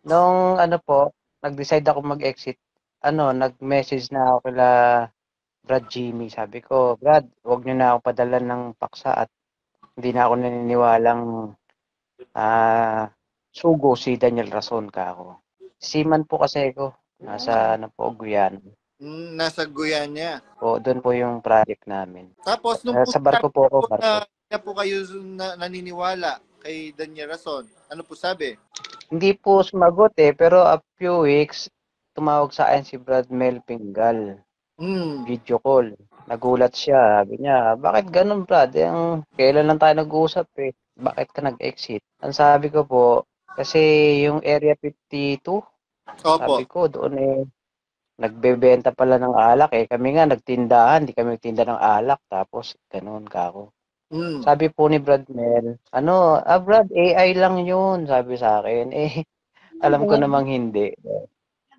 Nung ano po, nag-decide ako mag-exit, nag-message na ako kila Brad Jimmy. Sabi ko, Brad, huwag niyo na ako padala ng paksa at hindi na ako naniniwalang sugo si Daniel Rason ka ako. Seaman po kasi ako. Nasa Guyana. Nasa Guyana. Po, doon po yung project namin. Tapos, nung po Sa barko po ako, barko. na po kayo naniniwala kay Daniel Rason, ano po sabi? Hindi po sumagot pero a few weeks, tumawag sa akin si Brad Mel Pingal. Video call. Nagulat siya. Sabi niya, bakit ganun Brad? Kailan lang tayo nag-uusap Bakit ka nag-exit? Ang sabi ko po, kasi yung Area 52, sabi ko doon nagbebenta pala ng alak Kami nga nagtindahan, hindi kami nagtinda ng alak. Tapos ganun ka ako. Sabi po ni Brad Mel, Brad, AI lang yun, sabi sa akin. Alam ko namang hindi.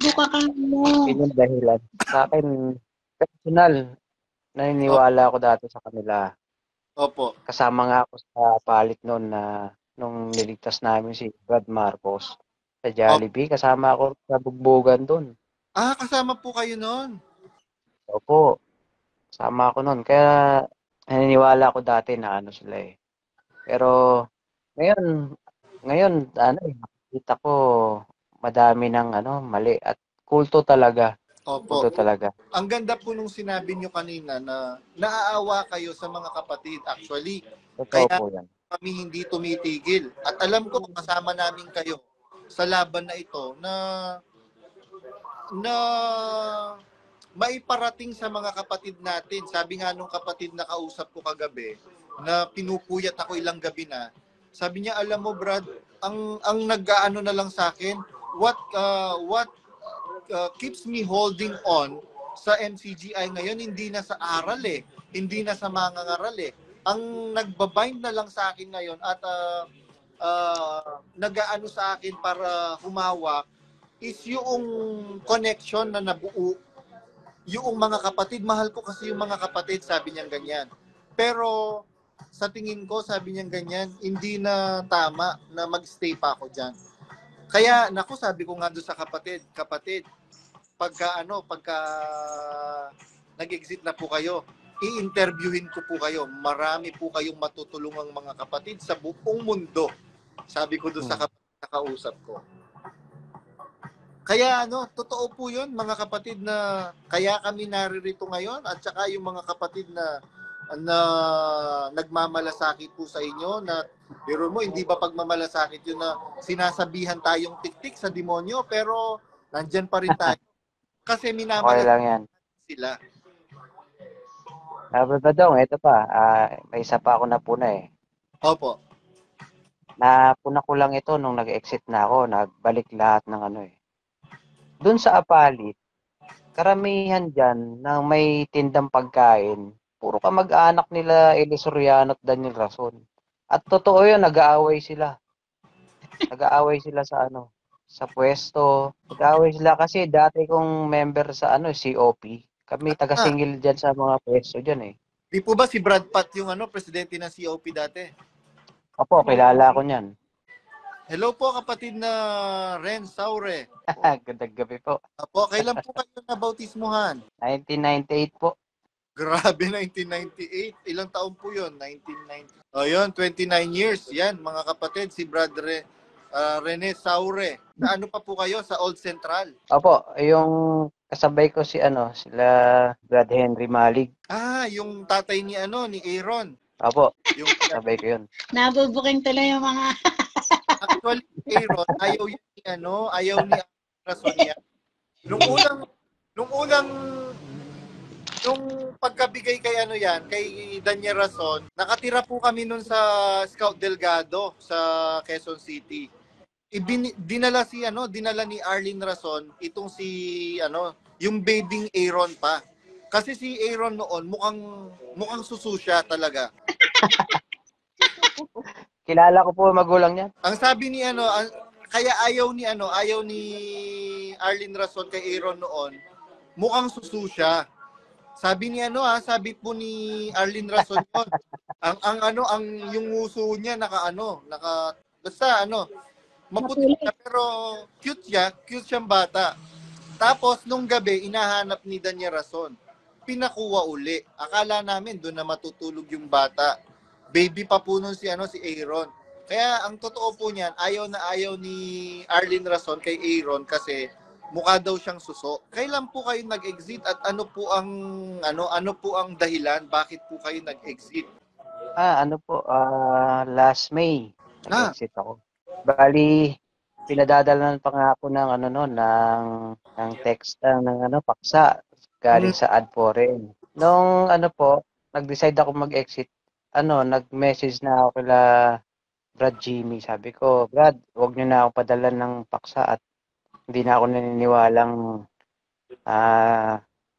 Yun yung dahilan. Sa akin, personal, naniniwala ako dati sa kanila. Opo. Kasama nga ako sa palit noon nung niligtas namin si Brad Marcos sa Jollibee. Kasama ako sa bugbogan doon. Kasama po kayo noon? Opo. Kasama ako noon. Kaya naniniwala ako dati na sila Pero ngayon nakikita ko madami ng mali at kulto talaga. Opo. Kulto talaga. Ang ganda po nung sinabi nyo kanina na naaawa kayo sa mga kapatid. Actually, Totoo po yan. Kami hindi tumitigil. At alam ko kasama namin kayo sa laban na ito na maiparating sa mga kapatid natin. Sabi nga nung kapatid na kausap ko kagabi, na pinupuyat ako ilang gabi na, sabi niya, alam mo Brad, ang nag-aano na lang sa akin, what keeps me holding on sa MCGI ngayon, hindi na sa aral hindi na sa mga ngaral Ang nagbabind na lang sa akin ngayon at nag-aano sa akin para humawak is yung connection na nabuo yung mga kapatid. Mahal ko kasi yung mga kapatid, sabi niya ganyan. Pero sa tingin ko, sabi niya ganyan, hindi na tama na magstay pa ako dyan. Kaya, sabi ko nga doon sa kapatid, pagka nag-exit na po kayo, i-interviewin ko po kayo. Marami po kayong matutulungang mga kapatid sa buong mundo. Sabi ko doon sa kapatid na kausap ko. Kaya totoo po 'yun mga kapatid na kaya kami naririto ngayon at saka yung mga kapatid na nagmamalasakit po sa inyo na biro mo hindi ba pagmamalasakit yun na sinasabihan tayong tiktik sa demonyo pero nandyan pa rin tayo kasi minamalasakit sila. Badong, ito pa, may isa pa ako napuna Opo. Napuna ko lang ito nung nag-exit na ako, nagbalik lahat ng Doon sa Apalit, karamihan dyan na may tindang pagkain, puro kamag-anak nila Eli Soriano at Daniel Rason. At totoo yun, nag-aaway sila. Nag-aaway sila sa pwesto. Nag-aaway sila kasi dati kong member sa COP. Kami taga-singil dyan sa mga pwesto dyan Di po ba si Brad Pat yung presidente ng COP dati? Opo, kilala ko niyan. Hello po kapatid na Ren Saure. Gandang gabi po. Apo, kailan po kayo nabautismuhan? 1998 po. Grabe, 1998. Ilang taon po yun? 1990. O yun, 29 years. Yan, mga kapatid, si Brother Rene Saure. Ano pa po kayo sa Old Central? Opo, yung kasabay ko sila Brad Henry Malig. Yung tatay ni ni Aaron. Opo, yung kasabay ko yun. Nabubuking tuloy yung mga... Actually, Aaron, ayaw ni Rason yan. Nung pagkabigay kay kay Daniel Rason, nakatira po kami nun sa Scout Delgado sa Quezon City. Dinala ni Arlene Rason itong yung babying Aaron pa. Kasi si Aaron noon mukhang sususya talaga. Kilala ko po magulang niya. Ang sabi ni kaya ayaw ni Arlene Rason kay Aaron noon, mukhang sususya. Sabi ni sabi po ni Arlene Rason yun. ang yung uso niya basta Maputi siya, pero cute siyang bata. Tapos, nung gabi, inahanap ni Danya Rason. Pinakuha uli. Akala namin doon na matutulog yung bata. Baby pa po nun si Aaron. Kaya ang totoo po niyan, ayaw na ayaw ni Arlene Rason kay Aaron kasi mukha daw siyang suso. Kailan po kayo nag-exit at ano po ang dahilan bakit po kayo nag-exit? Last May, nag-exit ako. Bali, pinadadalanan pa nga ako ng ng text ng paksa galing sa Ad4. Nung nag-decide ako mag-exit, nag-message na ako kila Brad Jimmy. Sabi ko, Brad, huwag niyo na ako padala ng paksa at hindi na ako naniniwalang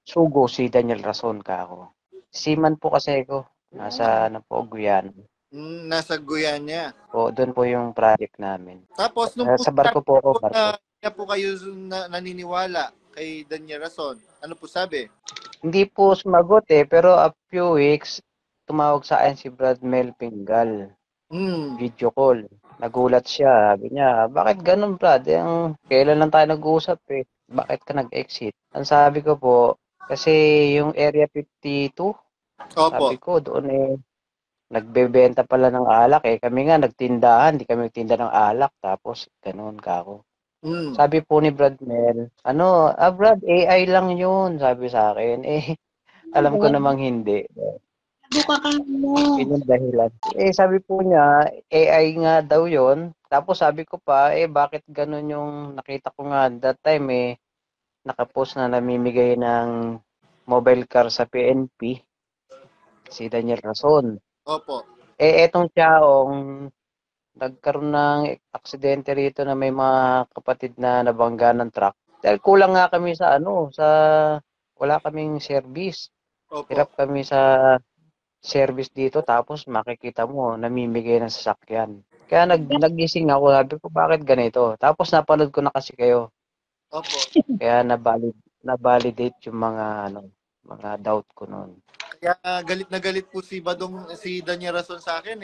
sugo si Daniel Rason ka ako. Seaman po kasi ako. Nasa Guyana. Nasa Guyana. Po, doon po yung project namin. Tapos nung sa barko po ako, barko. Na po kayo naniniwala kay Daniel Rason, ano po sabi? Hindi po sumagot pero a few weeks, tumawag sa akin si Brad Mel Pingal. Video call. Nagulat siya. Sabi niya, bakit ganun Brad? Kailan lang tayo nag-uusap Bakit ka nag-exit? Ang sabi ko po, kasi yung Area 52, sabi ko doon nagbebenta pala ng alak Kami nga nagtindahan, hindi kami nagtinda ng alak. Tapos ganun ka ako. Sabi po ni Brad Mel, Brad, AI lang yun, sabi sa akin. Alam ko namang hindi. Yun yung dahilan. Sabi po niya, AI nga daw yun. Tapos sabi ko pa, bakit ganun yung nakita ko nga that time nakapost na namimigay ng mobile car sa PNP, si Daniel Rason. Opo. Etong tiyaong nagkaroon ng aksidente rito na may mga kapatid na nabangga ng truck. Dahil kulang nga kami wala kaming service. Opo. Hirap kami sa service dito tapos makikita mo namimigay ng sasakyan. Kaya nagising ako, sabi ko bakit ganito? Tapos napanood ko na kasi kayo. Opo. Kaya na-validate yung mga doubt ko noon. Kaya galit na galit po si Daniel Rason sa akin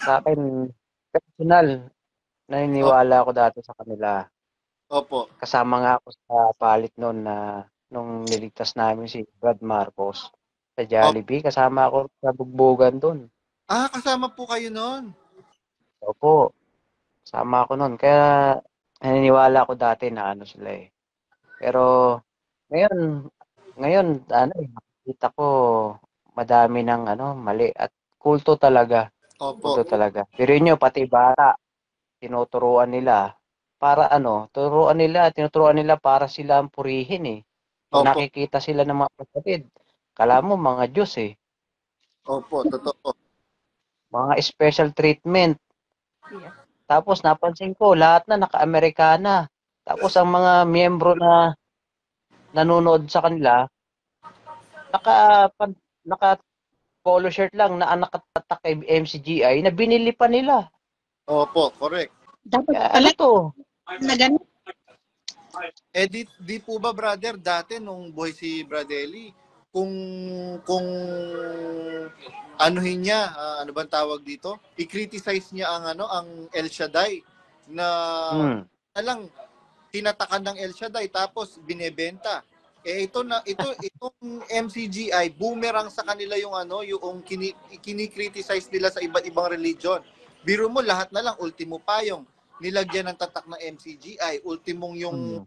Sa akin personal, naniniwala ako dati sa kanila. Opo. Kasama nga ako sa palit noon nung niligtas namin si Brad Marcos sa Jollibee. Kasama ako sa bugbogan doon. Kasama po kayo noon? Opo. Kasama ako noon. Kaya naniniwala ako dati na sila Pero ngayon nakikita ko madami ng mali at kulto talaga. Opo. Kulto talaga. Pero nyo, pati bata, tinuturuan nila tinuturuan nila para sila ang purihin Kung nakikita sila ng mga kapatid, kala mo mga Diyos Opo, totoo. Mga special treatment. Tapos napansin ko, lahat na naka-Amerikana. Tapos ang mga miyembro na nanonood sa kanila, naka polo shirt lang na nakatatak kay MCGI na binili pa nila. Opo, correct. Dapat pala to? Na ganun. Di po ba brother, dati nung buhay si Bradley, kung anuhin niya, ano bang tawag dito? I-criticize niya ang El Shaddai na lang tinatakan ng El Shaddai tapos binebenta. Itong MCGI boomerang sa kanila yung yung kini-criticize nila sa iba't ibang religion. Biro mo lahat na lang ultimo payong nilagyan ng tatak ng MCGI, ultimong yung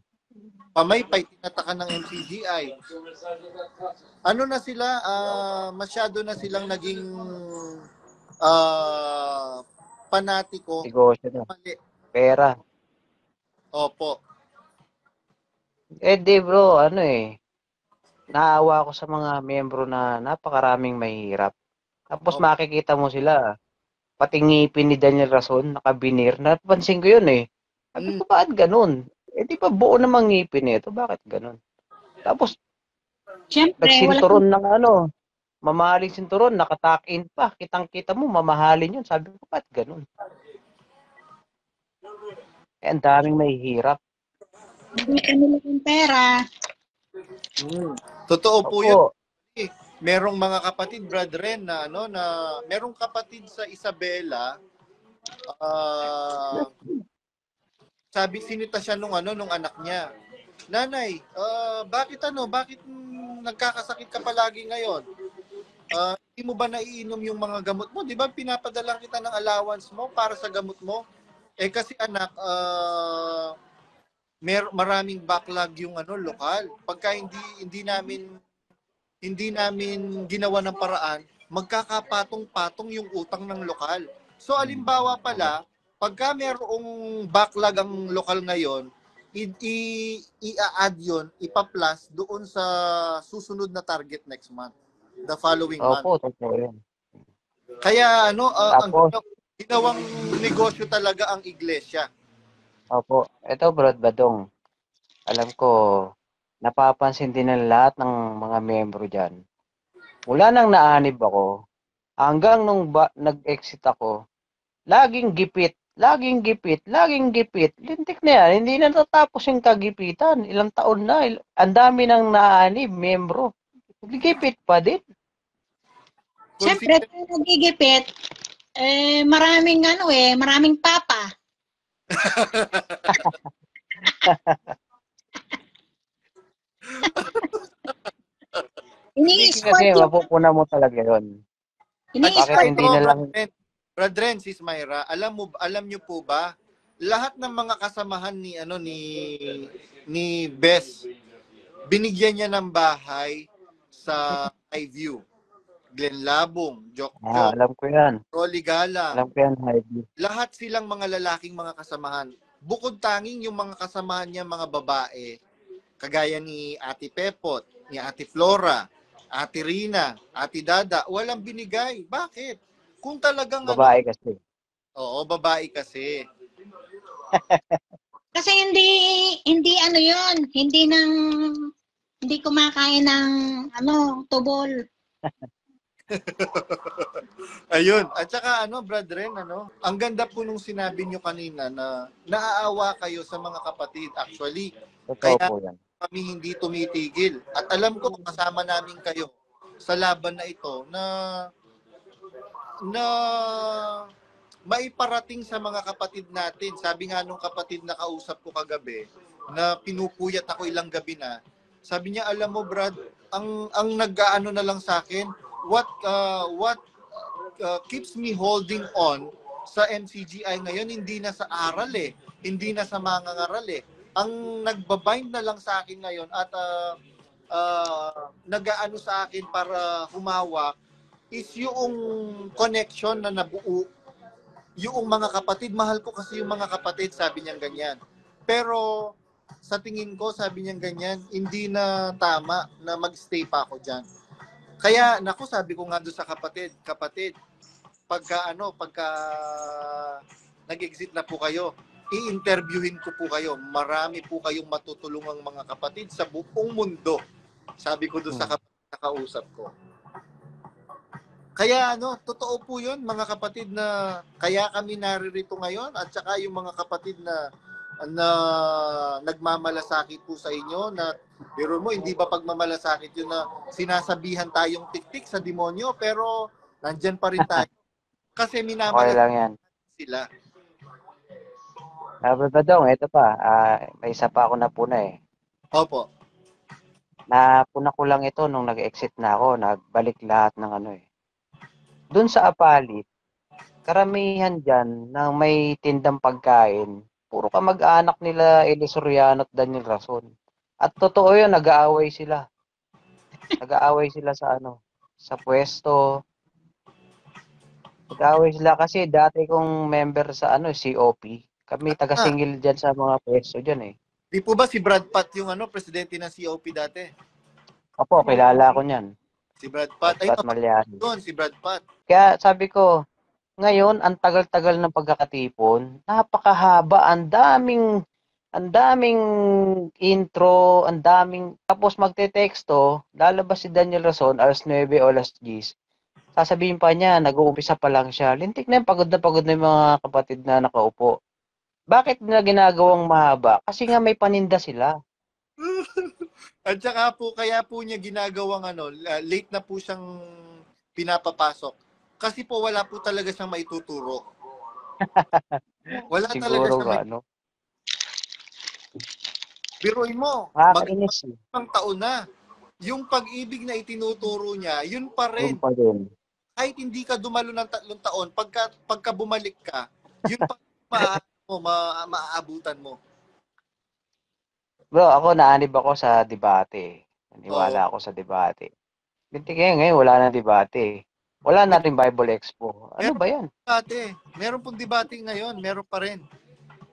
pamaypay tinatakan ng MCGI. Na sila, masyado na silang naging panatiko. Negosyo na. Pera. Opo. Di bro, naawa ako sa mga miyembro na napakaraming mahirap. Tapos makikita mo sila, pati ngipin ni Daniel Rason, nakabinir. Napansin ko yun Sabi ko, bakit ganun? Di ba buo namang ngipin ito? Bakit ganun? Tapos, nagsinturon ng mamahaling sinturon, nakatakin pa. Kitang-kita mo, mamahalin yun. Sabi ko, bakit ganun? Ang daming mahihirap. Hindi kanila yung pera. Totoo po yun. Merong mga kapatid, brethren, na merong kapatid sa Isabela Ah, sabi, sinita siya nung anak niya. Nanay, bakit nagkakasakit ka palagi ngayon? Hindi mo ba naiinom yung mga gamot mo? Di ba pinapadala kita ng allowance mo para sa gamot mo? Eh kasi anak, maraming backlog yung lokal. Pagka hindi namin ginawa ng paraan, magkakapatong-patong yung utang ng lokal. So alimbawa pala, pagka merong backlog ang lokal ngayon, i-add yun, ipa-plus doon sa susunod na target next month, the following month. Opo, totoo yan. Kaya ang Tapos, ginawang negosyo talaga ang iglesia. opo, ito Brad Badong, alam ko, napapansin din ng lahat ng mga membro dyan. Mula nang naanib ako, hanggang nung nag-exit ako, laging gipit, laging gipit, laging gipit. Lintik na yan, hindi na natatapos yung kagipitan. Ilang taon na, ang dami nang naanib, membro. Gipit pa din. Siyempre, kung nagigipit, maraming papa. Kasi mapupuna mo talaga yun. Bakit hindi na lang... Brad Ren, Sis Myra, alam niyo po ba, lahat ng mga kasamahan ni Bess, binigyan niya ng bahay sa Highview. Glen Labong, Jok, alam ko yan. Rolly Galang. Alam ko yan, Highview. Lahat silang mga lalaking mga kasamahan. Bukod tanging yung mga kasamahan niya, mga babae, kagaya ni Ate Pepot, ni Ate Flora, Ate Rina, Ate Dada, walang binigay. Bakit? Kung talagang babae kasi. Oo, babae kasi. Kasi hindi yun, hindi kumakain ng tubol. Ayun. At saka Brad Ren, ang ganda po nung sinabi nyo kanina na naaawa kayo sa mga kapatid. Actually, Totoo po yan. Kami hindi tumitigil. At alam ko kasama namin kayo sa laban na ito na maiparating sa mga kapatid natin. Sabi nga nung kapatid na kausap ko kagabi, na pinupuyat ako ilang gabi na, sabi niya, alam mo Brad, ang nag-aano na lang sa akin, what keeps me holding on sa MCGI ngayon, hindi na sa aral hindi na sa mga ngaral Ang nagbabind na lang sa akin ngayon at nag-aano sa akin para humawak is yung connection na nabuo. Yung mga kapatid, mahal ko kasi yung mga kapatid, sabi niya ganyan. Pero sa tingin ko, sabi niya ganyan, hindi na tama na magstay pa ako dyan. Kaya, sabi ko nga doon sa kapatid, pagka nag-exit na po kayo, i-interviewin ko po kayo. Marami po kayong matutulungang mga kapatid sa buong mundo. Sabi ko doon sa kapatid na kausap ko. Kaya totoo po 'yun mga kapatid na kaya kami naririto ngayon at saka yung mga kapatid na nagmamalasakit po sa inyo na biro mo hindi ba pagmamalasakit yun na sinasabihan tayong tiktik sa demonyo pero nandyan pa rin tayo kasi minamalasakit sila. Badong, ito pa, may isa pa ako napuna Opo. Napuna ko lang ito nung nag-exit na ako, nagbalik lahat ng Doon sa Apalit, karamihan dyan na may tindang pagkain, puro kamag-anak nila Eli Soriano at Daniel Rason. At totoo yun, nag-aaway sila. Nag-aaway sila sa pwesto. Nag-aaway sila kasi dati kong member sa COP. Kami taga-singil dyan sa mga pwesto dyan Di po ba si Brad Pat yung presidente ng COP dati? Opo, kilala ko niyan. Si Brad Pat. Brad Malyari. Doon, si Brad Pat. Kaya sabi ko, ngayon, ang tagal-tagal ng pagkakatipon, napakahaba, ang daming intro, ang daming, tapos magte-texto, lalabas si Daniel Rason, alas 9 o alas 10. Sasabihin pa niya, nag-uumpisa pa lang siya. Lintik na pagod na yung mga kapatid na nakaupo. Bakit nila ginagawang mahaba? Kasi nga may paninda sila. At saka po, kaya po niya ginagawang late na po siyang pinapapasok. Kasi po wala po talaga siyang maituturo. Wala talaga Siguro siya nga, may... no? Biruin mo, Nakakainis eh. mag-isang taon na. Yung pag-ibig na itinuturo niya, yun pa Yun rin. pa din. Kahit hindi ka dumalo ng 3 taon, pagka bumalik ka, yun pa maaabutan mo. Bro, ako naanib ako sa debate. Oo. Naniwala ako sa debate. Binti ngayon, wala na debate. Wala na rin Bible Expo. Ano Meron ba yan? debate. Meron pong debate ngayon, meron pa rin.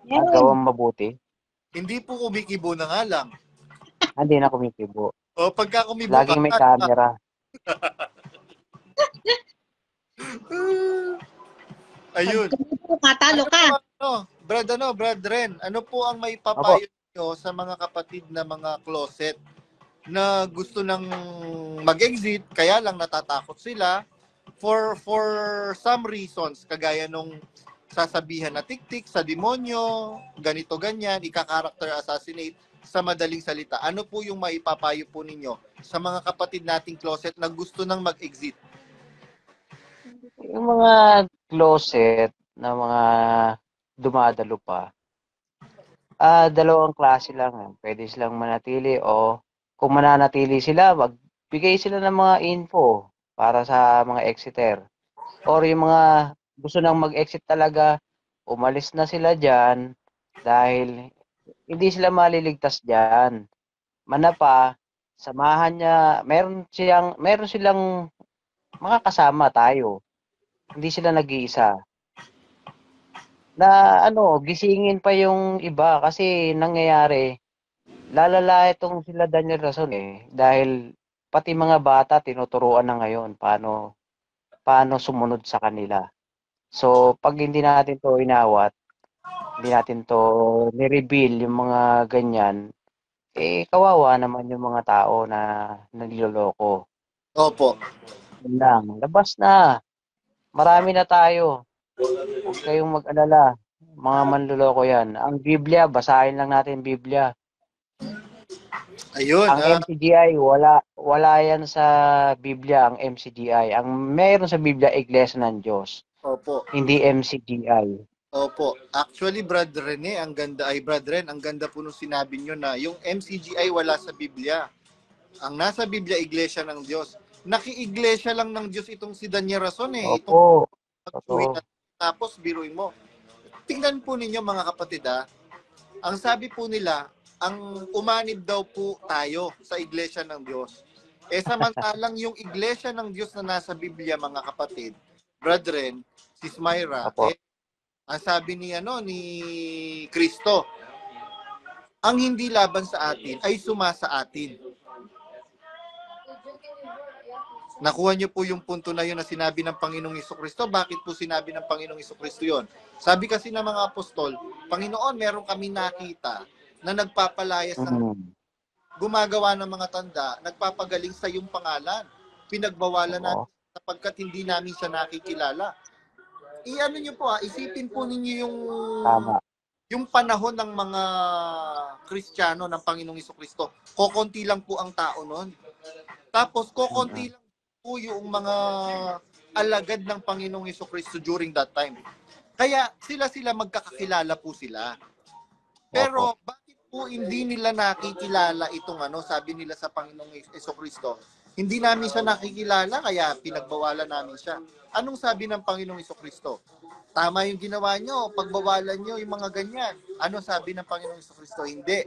Meron. Gawang mabuti. Hindi po kumikibo na nga lang. Hindi na kumikibo. O pagka kumibo Laging may camera. Ayun. Katalo ka. Brad Ren, ano po ang may Opo. papayo nyo sa mga kapatid na mga closet na gusto nang mag-exit, kaya lang natatakot sila for some reasons, kagaya nung sasabihan na tiktik sa demonyo, ganito ganyan, ika-character assassinate, sa madaling salita. Ano po yung maipapayo po ninyo sa mga kapatid nating closet na gusto nang mag-exit? Yung mga closet na mga dumadalo pa, dalawang klase lang. Pwede silang manatili o kung mananatili sila, magbigay sila ng mga info para sa mga exiter. Or yung mga gusto nang mag-exit talaga, umalis na sila dyan dahil hindi sila maliligtas dyan. Manapa, samahan niya, meron silang mga kasama tayo. Hindi sila nag-iisa. Na gisingin pa yung iba kasi nangyayari, lalala itong sila Daniel Rason dahil pati mga bata tinuturuan na ngayon paano sumunod sa kanila. So, pag hindi natin to inawat, hindi natin to ni-reveal yung mga ganyan, kawawa naman yung mga tao na niloloko. Opo. Yun lang, labas na. Marami na tayo. Huwag kayong mag-alala. Mga manloloko yan. Ang Biblia, basahin lang natin Biblia. Ayun. Ang MCGI, wala yan sa Biblia, ang MCGI. Ang meron sa Biblia, Iglesia ng Diyos. Opo. Hindi MCGI. Opo. Actually, Brad Ren, ang ganda po nung sinabi nyo na yung MCGI wala sa Biblia. Ang nasa Biblia, Iglesia ng Diyos. Naki-iglesia lang ng Diyos itong si Daniel Rason Opo. Totoo. Tapos, biruin mo. Tingnan po ninyo mga kapatid ang sabi po nila, ang umanib daw po tayo sa Iglesia ng Diyos. Samantalang yung Iglesia ng Diyos na nasa Biblia, mga kapatid, Brethren, Sis Myra, ang sabi ni Kristo, ang hindi laban sa atin ay sumasa atin. Nakuha niyo po yung punto na yun na sinabi ng Panginoong Hesukristo. Bakit po sinabi ng Panginoong Hesukristo yun? Sabi kasi ng mga apostol, Panginoon, meron kami nakita na nagpapalayas ng gumagawa ng mga tanda, nagpapagaling sa iyong pangalan. Pinagbawalan natin sapagkat hindi namin siya nakikilala. Iano niyo po isipin po ninyo yung panahon ng mga Kristiyano ng Panginoong Hesukristo. Kokonti lang po ang tao noon. Tapos kokonti lang po yung mga alagad ng Panginoong Hesukristo during that time. Kaya sila magkakakilala po sila. Pero bakit po hindi nila nakikilala itong sabi nila sa Panginoong Hesukristo? Hindi namin siya nakikilala kaya pinagbawalan namin siya. Anong sabi ng Panginoong Hesukristo? Tama yung ginawa nyo, pagbawalan nyo yung mga ganyan. Ano sabi ng Panginoong Hesukristo? Hindi.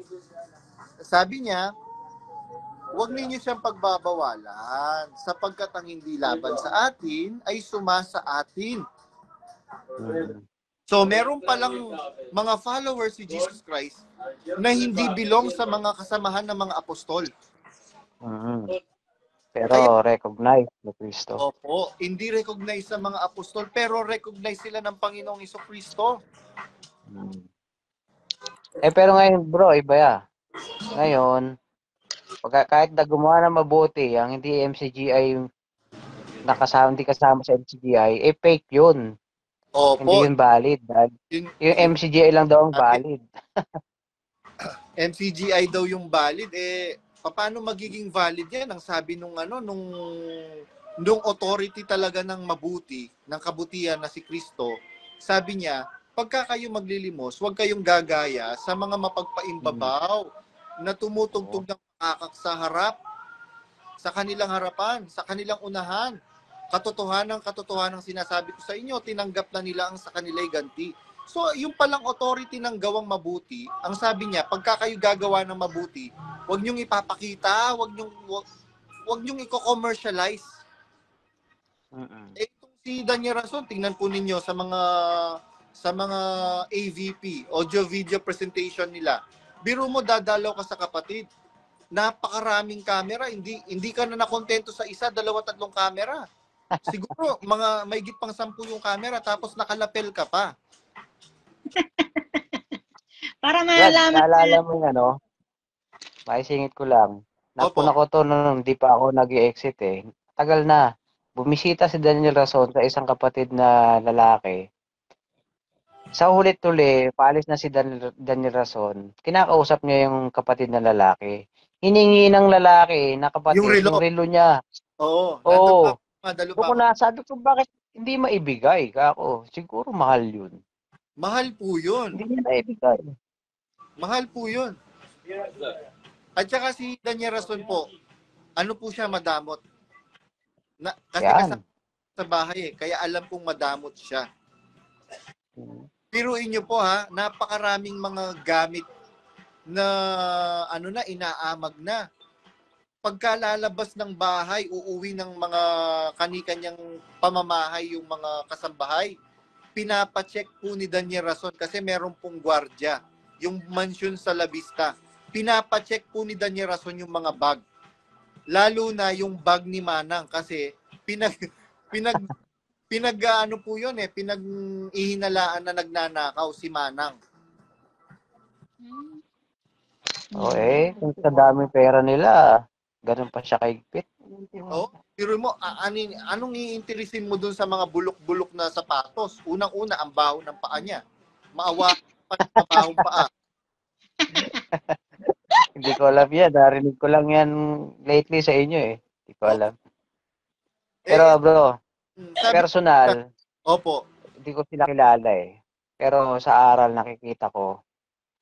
Sabi niya, huwag ninyo siyang pagbabawalan sapagkat ang hindi laban sa atin ay sumasa atin. So, meron palang mga followers si Jesus Christ na hindi belong sa mga kasamahan ng mga apostol. Pero recognize ni Kristo. Opo, hindi recognize sa mga apostol pero recognize sila ng Panginoong Hesukristo. Pero ngayon bro, iba ya. Ngayon, kahit na gumawa na mabuti, ang hindi MCGI hindi kasama sa MCGI, fake yun. Opo. Hindi yun valid. Yung MCGI lang daw ang valid. MCGI daw yung valid. Paano magiging valid yan? Ang sabi nung authority talaga ng mabuti, ng kabutihan na si Kristo, sabi niya, pagka kayo maglilimos, huwag kayong gagaya sa mga mapagpaimbabaw na tumutugtog ng akak sa harap, sa kanilang harapan, sa kanilang unahan. Katotohanan sinasabi ko sa inyo, tinanggap na nila ang sa kanila'y ganti. So, yung palang authority ng gawang mabuti, ang sabi niya, pagka kayo gagawa ng mabuti, huwag niyong ipapakita, huwag niyong i-commercialize. Itong si Daniel Rason, tingnan po ninyo sa mga AVP, audio video presentation nila. Biro mo, dadalaw ka sa kapatid. Napakaraming camera, hindi ka na nakontento sa isa, 2, 3 camera. Siguro mga may git pang 10 yung camera tapos nakalapel ka pa. Para malaman naalala mo yung ano, maisingit ko lang. Napuna ko to nung hindi pa ako nag-i-exit eh. Tagal na. Bumisita si Daniel Rason sa isang kapatid na lalaki. Sa hulit-huli, paalis na si Daniel Rason, kinakausap niya yung kapatid na lalaki. Hiningi ng lalaki na kapatid yung relo niya. Oo. Oo. Sabi ko, bakit hindi maibigay? Kako, siguro mahal yun. Mahal po yun. Hindi niya naibigay. Mahal po yun. At saka si Daniel Rason po, ano po siya, madamot. Kasi kasama sa bahay eh, kaya alam kong madamot siya. Piruin niyo po ha, napakaraming mga gamit na inaamag na. Pagka lalabas ng bahay, uuwi ng mga kani-kanyang pamamahay yung mga kasambahay, pinapacheck po ni Daniel Rason kasi meron pong gwardiya, yung mansion sa La Vista. Pinapacheck po ni Daniel Rason yung mga bag. Lalo na yung bag ni Manang kasi ano po yun eh, pinag-ihinalaan na nagnanakaw si Manang. Okay, kung sa daming pera nila, ganun pa siya kaigpit. Oh, pero mo, anong iinteresin mo dun sa mga bulok-bulok na sapatos? Unang-una, ang baho ng paa niya. Maawa pa ng mabahong paa. Hindi ko alam yan. Narinig ko lang yan lately sa inyo eh. Hindi ko alam. Pero bro, personal, hindi ko sila kilala eh. Pero sa aral nakikita ko,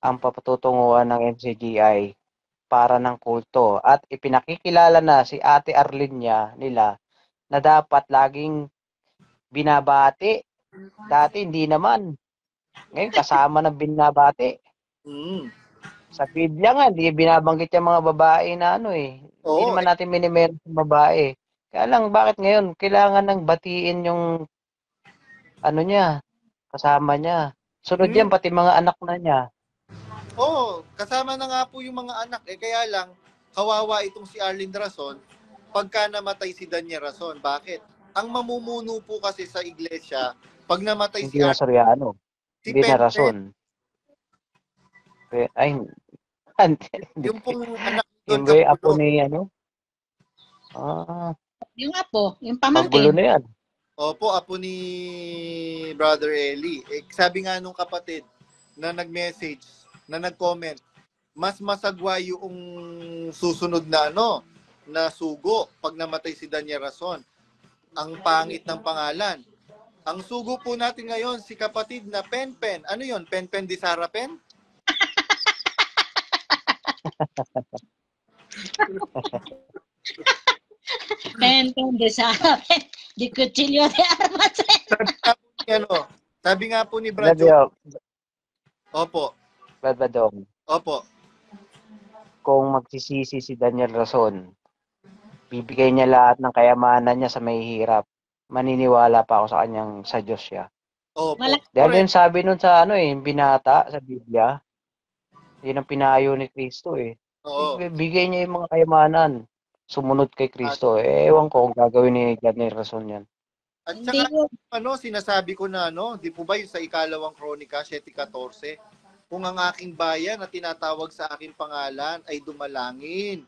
ang patutunguhan ng NCGI para ng kulto at ipinakikilala na si Ate Arlinia nila na dapat laging binabati. Dati hindi naman. Ngayon kasama na binabati. Sa Biblia nga, hindi binabanggit yung mga babae na ano eh. Hindi naman natin minimeron sa babae. Kaya lang, bakit ngayon kailangan ng batiin yung ano niya, kasama niya. Sunod yan, pati mga anak na niya. Oo, kasama na nga po yung mga anak. Kaya lang, kawawa itong si Arlene Rason pagka namatay si Daniel Rason. Bakit? Ang mamumuno po kasi sa iglesia, pag namatay hindi si Arlene, Soriano. Si hindi na Rason. Ay, yung pong anak doon yung apo ni ano? Yung apo, yung pamangkin. Magulo na yan. Opo, apo ni Brother Eli. Sabi nga nung kapatid na nag-message, na nag-comment, mas masagwa yung susunod na na sugo pag namatay si Daniel Rason. Ang pangit ng pangalan. Ang sugo po natin ngayon, si kapatid na Pen-Pen. Ano yon? Pen-Pen di Sara Pen? Pen-Pen di Sara Pen. Di Cuchillo de Armas. Sabi nga po ni Bradjo. Opo. Badong. Opo. Kung magsisisi si Daniel Rason, bibigay niya lahat ng kayamanan niya sa may hirap. Maniniwala pa ako sa kanyang sa Diyos siya. Opo. Dahil yun sabi nun sa binata sa Biblia, yun ang pinayo ni Kristo eh. Oo. Bigay niya yung mga kayamanan. Sumunod kay Kristo. Ewan ko kung gagawin ni Daniel Rason yan. At saka, sinasabi ko na di po ba yung sa ikalawang kronika, 7:14, kung ang aking bayan na tinatawag sa aking pangalan ay dumalangin,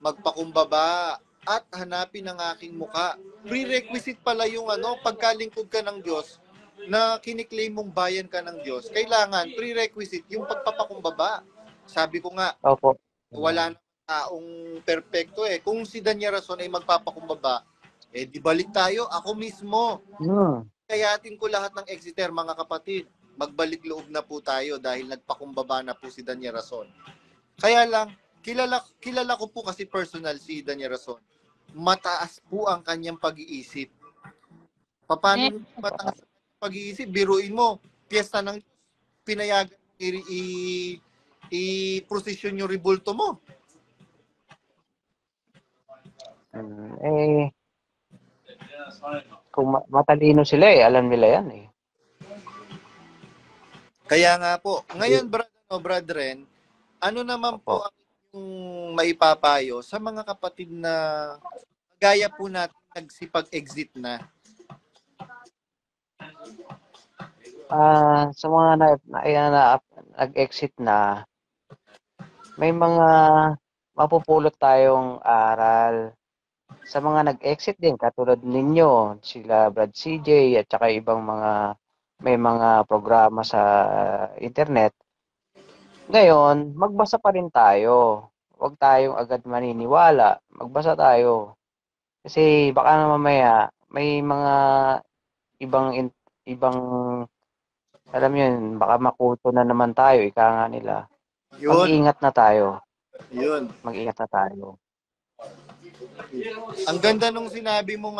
magpakumbaba, at hanapin ang aking muka. Prerequisite pala yung pagkalingkod ka ng Diyos, na kiniklaim mong bayan ka ng Diyos. Kailangan, prerequisite, yung pagpapakumbaba. Sabi ko nga, Opo. Wala na taong perpekto eh. Kung si Daniel Rason ay magpapakumbaba, di balik tayo, ako mismo. kayatin ko lahat ng Exeter, mga kapatid. Magbalik loob na po tayo dahil nagpakumbaba na po si Danya Rason. Kaya lang, kilala ko po kasi personal si Danya Rason. Mataas po ang kanyang pag-iisip. Paano mataas ang pag-iisip? Biruin mo, piyesta ng pinayagan i-prosesyon yung ribulto mo. Kung matalino sila alam nila yan Kaya nga po. Ngayon, Brad Ren, ano naman po ang maipapayo sa mga kapatid na gaya po natin nagsipag-exit na? Sa mga nag-exit na, may mga mapupulot tayong aral. Sa mga nag-exit din, katulad ninyo, sila Brad CJ at saka ibang may mga programa sa internet. Ngayon, magbasa pa rin tayo. Huwag tayong agad maniniwala. Magbasa tayo. Kasi baka na mamaya may mga ibang alam yun, baka makuto na naman tayo, ika nga nila. Mag-ingat na tayo. Yun. Mag-ingat na tayo. Ang ganda nung sinabi mong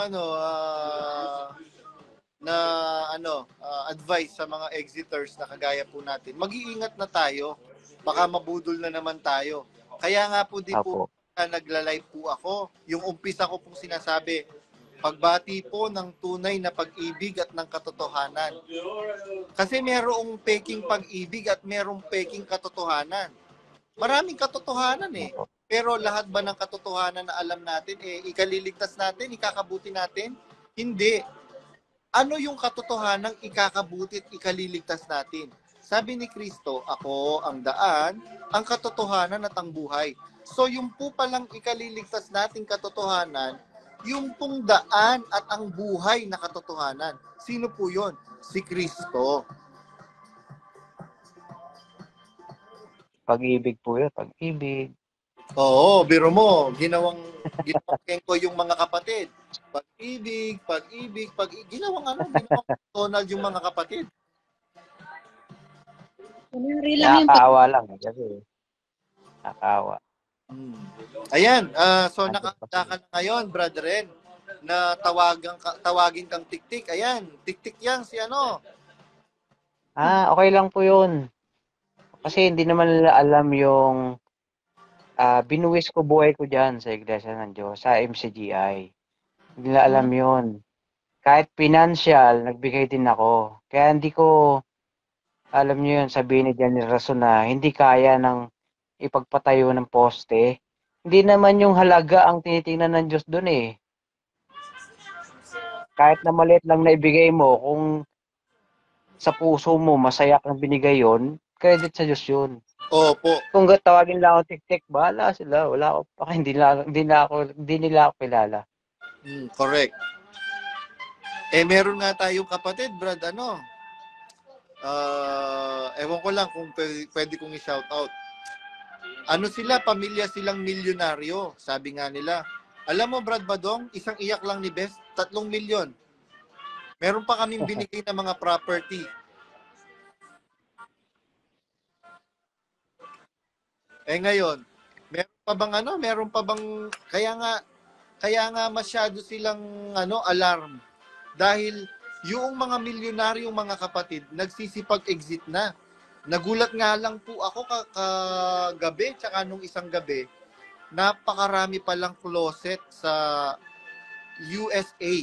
advice sa mga exiters na kagaya po natin. Mag-iingat na tayo. Baka mabudol na naman tayo. Kaya nga po po nagla-live po ako. Yung umpisa ko pong sinasabi, pagbati po ng tunay na pag-ibig at ng katotohanan. Kasi merong peking pag-ibig at merong peking katotohanan. Maraming katotohanan Pero lahat ba ng katotohanan na alam natin, ikaliligtas natin, ikakabuti natin? Hindi. Ano yung katotohanan ikakabuti at ikaliligtas natin? Sabi ni Kristo, ako ang daan, ang katotohanan at ang buhay. So yung po palang ikaliligtas nating katotohanan, yung pong daan at ang buhay na katotohanan. Sino po yun? Si Kristo. Pag-ibig po yun, pag-ibig. Oo, biro mo, ginawang ko yung mga kapatid. Pag-ibig, ginawang Donald yung mga kapatid. Nakakaawa lang kasi. Nakakaawa. Ayan, so nakakita ka na ngayon, Brother, na tawagin kang Tik-Tik. Ayan, Tik-Tik yan si ano. Okay lang po yun. Kasi hindi naman nila alam yung binuwis ko buhay ko dyan sa Iglesia ng Diyos, sa MCGI. Hindi nila alam yun. Kahit financial, nagbigay din ako. Kaya hindi ko, alam nyo yun, sabihin ni Daniel Rason na hindi kaya ng ipagpatayo ng poste. Hindi naman yung halaga ang tinitingnan ng Diyos doon Kahit na maliit lang na ibigay mo, kung sa puso mo masaya kang binigay yon, credit sa Diyos yun. Opo. Kung tawagin lang ako Tik-Tik, bahala sila. Wala ako pa, hindi nila ako kilala. Correct. Meron nga tayong kapatid, Brad, ewan ko lang kung pwede kong i-shout out. Pamilya silang milyonaryo, sabi nga nila. Alam mo, Brad Badong, isang iyak lang ni Best, 3 milyon. Meron pa kaming binigay na mga property. Ngayon, meron pa bang, kaya nga masyado silang alarm. Dahil yung mga milyonaryong mga kapatid, nagsisipag-exit na. Nagulat nga lang po ako kagabi, tsaka nung isang gabi, napakarami palang closet sa USA.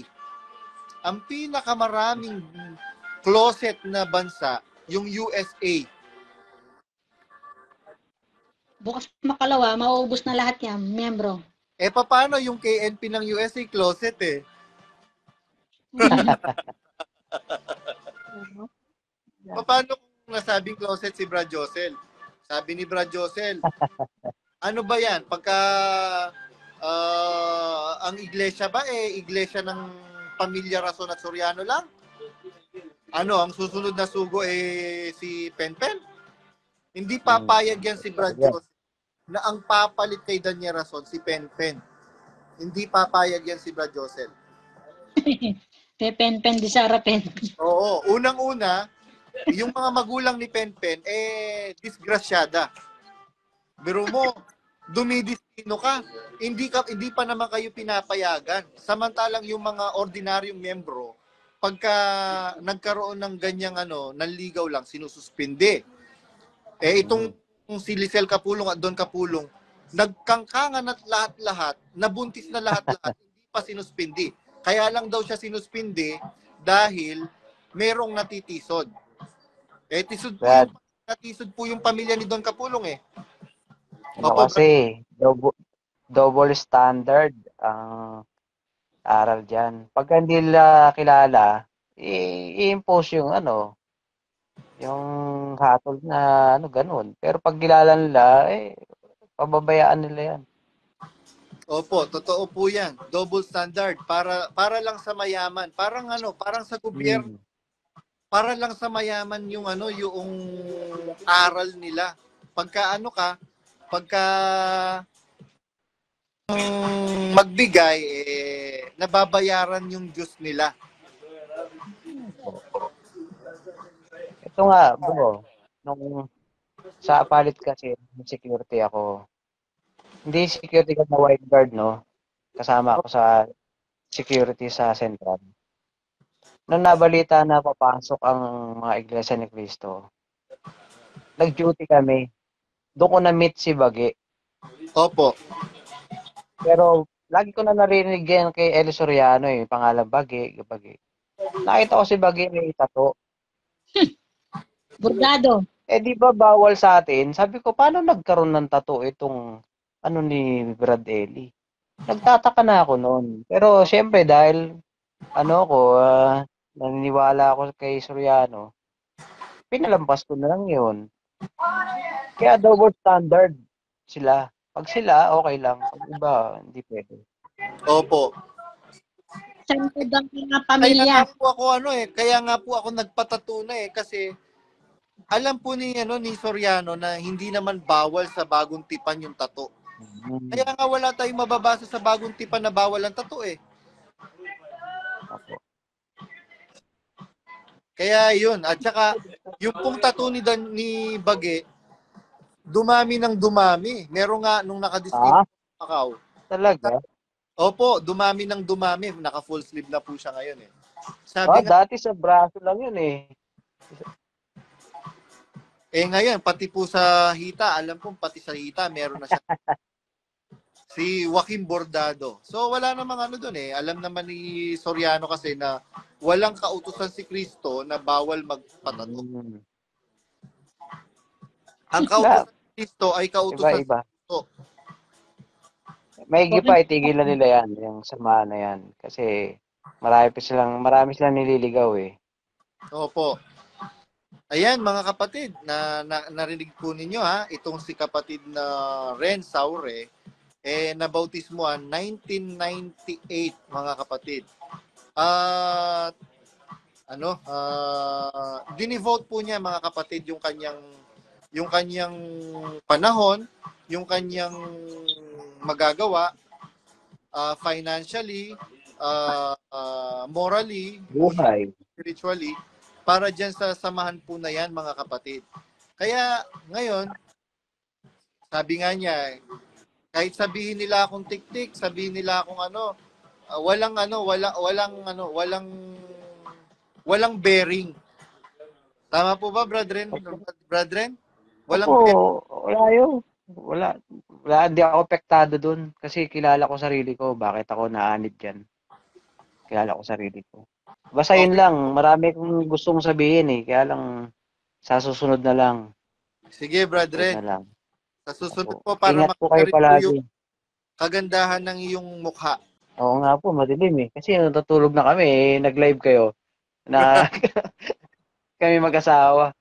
Ang pinakamaraming closet na bansa, yung USA. Bukas makalawa, mauubos na lahat yan, miyembro. Paano yung KNP ng USA closet Paano kung nasabing closet si Brad Josel? Sabi ni Brad Josel, ano ba yan? Pagka ang iglesia ba iglesia ng pamilya Rason at Soriano lang? Ang susunod na sugo si Penpen? Hindi papayag yan si Brad Josel na ang papalit kay Danya Rason si Penpen. Hindi papayag yan si Brad Josel. Pen di Sara Pen. Oo, unang-una, yung mga magulang ni Penpen, disgrasyada. Biro mo, dumidistino ka. Hindi pa naman kayo pinapayagan. Samantalang yung mga ordinaryong membro, pagka nagkaroon ng ganyang nanligaw lang, sinususpinde. Itong si Lisel Kapulong at Don Kapulong, nagkangkangan at lahat-lahat, nabuntis na lahat-lahat, hindi pa sinuspindi. Kaya lang daw siya sinuspindi dahil merong natitisod. Natisod po yung pamilya ni Don Kapulong Opo, kasi double standard ang aral dyan. Pag hindi nila kilala, i-impose yung yung hatol na ganun. Pero pag kilala nila, pababayaan nila yan. Opo, totoo po 'yan. Double standard para lang sa mayaman. Parang sa gobyerno. Para lang sa mayaman yung yung aral nila. Pagka magbigay nababayaran yung Diyos nila. Ito nga, bro, nung sa palit kasi security ako. Hindi security ka na white guard, no? Kasama ako sa security sa Central. Nung nabalita na papasok ang mga iglesia ni Cristo, nag-duty kami. Doon ko na-meet si Bagi. Opo. Pero lagi ko na narinig yan kay Eli Soriano pangalan Bagi. Nakita ko si Bagi may tato. Bordado. Di ba bawal sa atin? Sabi ko, paano nagkaroon ng tato itong ni Brad Eli? Nagtataka na ako noon. Pero syempre dahil naniniwala ako kay Soriano, pinalampas ko na lang yun. Kaya double standard sila. Pag sila, okay lang. Pag iba, hindi pwede. Opo. Santod ang mga pamilya. Kaya nga po ako nagpatato na kasi alam po ni Soriano na hindi naman bawal sa bagong tipan yung tato. Kaya nga wala tayong mababasa sa bagong tipan na bawal ang tato Opo. Kaya yun. At saka, yung pong tattoo ni Bage, dumami ng dumami. Meron nga nung nakadistinct sa Macau. Talaga? Opo, dumami ng dumami. Naka full sleeve na po siya ngayon Sabi dati sa braso lang yun ngayon, pati po sa hita, alam ko pati sa hita, meron na siya. Si Joaquin Bordado. So wala namang doon Alam naman ni Soriano kasi na walang kautusan si Cristo na bawal magpatato. Ang kautusan ni Cristo ay kautusan iba. si Cristo. Maigi pa itigilan nila yan, yung samahan na yan. Kasi marami silang nililigaw Opo. Ayan mga kapatid, narinig po ninyo itong si kapatid na Ren Saure, nabautismuhan 1998 mga kapatid. At dinivote po niya mga kapatid yung kanyang panahon, yung kanyang magagawa financially, morally, spiritually para diyan sa samahan po na yan mga kapatid. Kaya ngayon sabi nga niya kahit sabihin nila akong tik-tik, sabihin nila akong walang bearing. Tama po ba, Bradren? Walang bearing. Wala yun. Wala, hindi ako apektado dun. Kasi kilala ko sarili ko. Bakit ako naanib dyan? Kilala ko sarili ko. Basta yun lang. Marami kong gustong sabihin Kaya lang, sa susunod na lang. Sige, Bradren. Sa susunod po para ingat po kayo palagi. Yung kagandahan ng iyong mukha. Oo nga po, madilim Kasi natutulog na kami nag-live kayo na kami mag-asawa.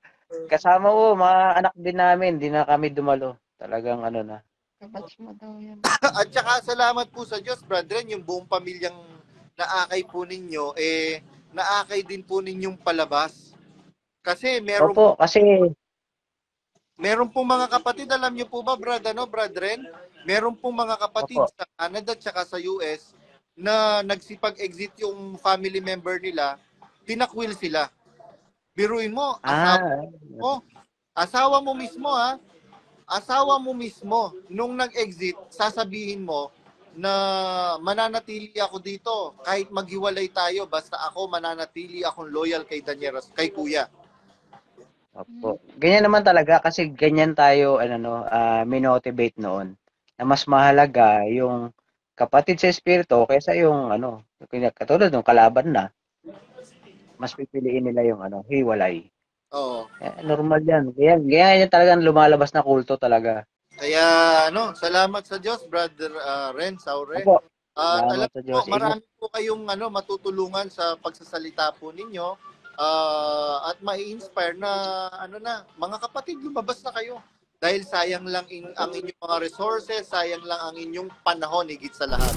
Kasama mga anak din namin, di na kami dumalo. Talagang na. At saka salamat po sa Diyos, brethren, yung buong pamilyang naakay po ninyo, naakay din po ninyong palabas. Kasi meron pong mga kapatid, alam niyo po ba, brethren? Meron pong mga kapatid sa Canada at saka sa US na nagsipag-exit yung family member nila, tinakwil sila. Biruin mo, asawa mo mismo ha, asawa mo mismo, nung nag-exit, sasabihin mo na mananatili ako dito kahit maghiwalay tayo, basta ako mananatili akong loyal kay Danieros, kay Kuya. Opo. Ganyan naman talaga kasi ganyan tayo minotivate noon. Na mas mahalaga yung kapatid sa espiritu kaysa yung katulad ng kalaban na. Mas pipiliin nila yung hiwalay. Oo. Normal yan. Ganyan talagang lumalabas na kulto talaga. Kaya salamat sa Diyos, Brother Ren Saure. Opo. Alam ko, marami po kayong matutulungan sa pagsasalita po ninyo. At mai-inspire na mga kapatid, lumabas na kayo. Dahil sayang lang ang inyong mga resources, sayang lang ang inyong panahon higit sa lahat.